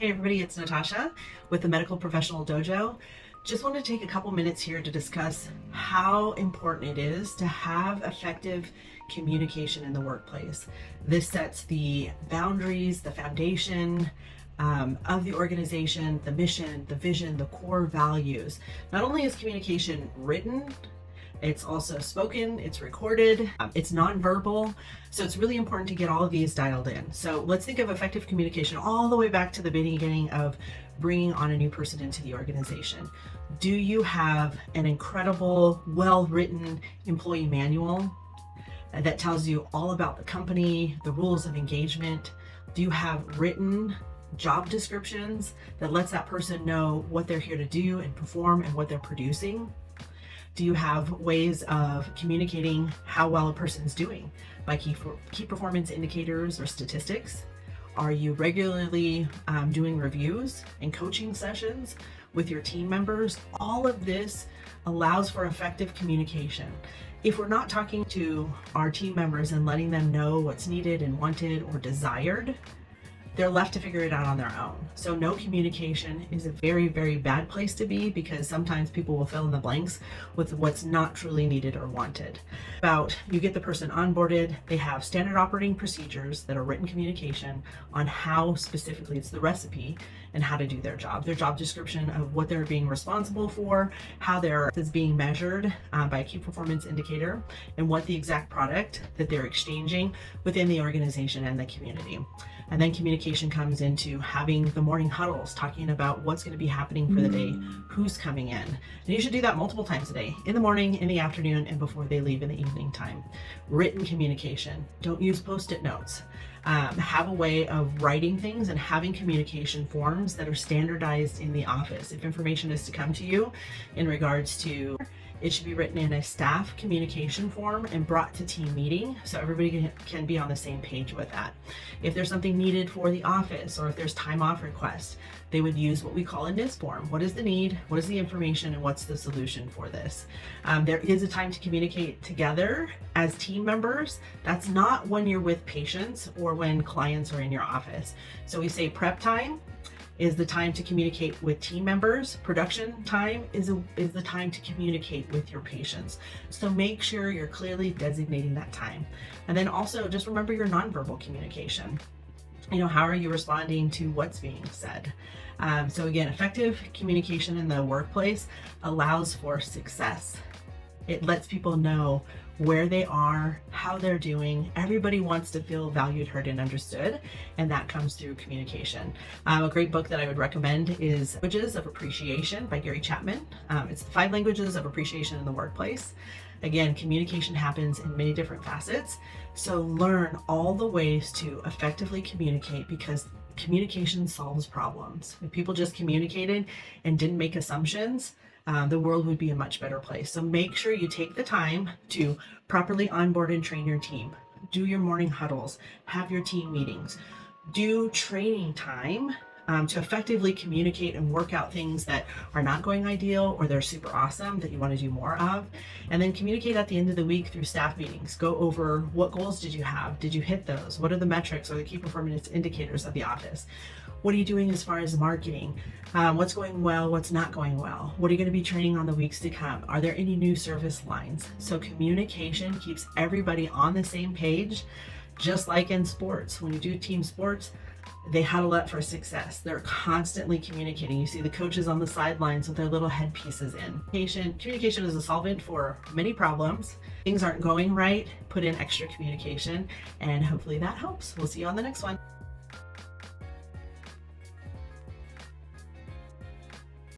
Hey everybody, it's Natasha with the Medical Professional Dojo. Just want to take a couple minutes here to discuss how important it is to have effective communication in the workplace. This sets the boundaries, the foundation of the organization, the mission, the vision, the core values. Not only is communication written, it's also spoken, it's recorded, it's nonverbal. So it's really important to get all of these dialed in. So let's think of effective communication all the way back to the beginning of bringing on a new person into the organization. Do you have an incredible, well-written employee manual that tells you all about the company, the rules of engagement? Do you have written job descriptions that lets that person know what they're here to do and perform and what they're producing? Do you have ways of communicating how well a person's doing by key performance indicators or statistics? Are you regularly doing reviews and coaching sessions with your team members? All of this allows for effective communication. If we're not talking to our team members and letting them know what's needed and wanted or desired, they're left to figure it out on their own. So no communication is a very, very bad place to be, because sometimes people will fill in the blanks with what's not truly needed or wanted. You get the person onboarded, they have standard operating procedures that are written communication on how specifically it's the recipe and how to do their job description of what they're being responsible for, how is being measured by a key performance indicator, and what the exact product that they're exchanging within the organization and the community. And then communication comes into having the morning huddles, talking about what's going to be happening for the day, who's coming in. And you should do that multiple times a day, in the morning, in the afternoon, and before they leave in the evening time. Written communication. Don't use post-it notes. Have a way of writing things and having communication forms that are standardized in the office. If information is to come to you in regards to, it should be written in a staff communication form and brought to team meeting so everybody can be on the same page with that. If there's something needed for the office, or if there's time off requests, they would use what we call a NIS form. What is the need? What is the information? And what's the solution for this? There is a time to communicate together as team members. That's not when you're with patients or when clients are in your office. So we say prep time is the time to communicate with team members. Production time is the time to communicate with your patients. So make sure you're clearly designating that time. And then also just remember your nonverbal communication. How are you responding to what's being said? So again, effective communication in the workplace allows for success. It lets people know where they are, how they're doing. Everybody wants to feel valued, heard, and understood, and that comes through communication. A great book that I would recommend is Languages of Appreciation by Gary Chapman. It's the 5 languages of appreciation in the workplace. Again, communication happens in many different facets, so learn all the ways to effectively communicate, because communication solves problems. If people just communicated and didn't make assumptions, the world would be a much better place. So make sure you take the time to properly onboard and train your team. Do your morning huddles, have your team meetings, do training time to effectively communicate and work out things that are not going ideal or they're super awesome that you want to do more of. And then communicate at the end of the week through staff meetings. Go over what goals did you have? Did you hit those? What are the metrics or the key performance indicators of the office? What are you doing as far as marketing? What's going well? What's not going well? What are you going to be training on the weeks to come? Are there any new service lines? So communication keeps everybody on the same page, just like in sports. When you do team sports, they huddle up for success. They're constantly communicating. You see the coaches on the sidelines with their little headpieces in. Communication is a solvent for many problems. Things aren't going right, put in extra communication, and hopefully that helps. We'll see you on the next one.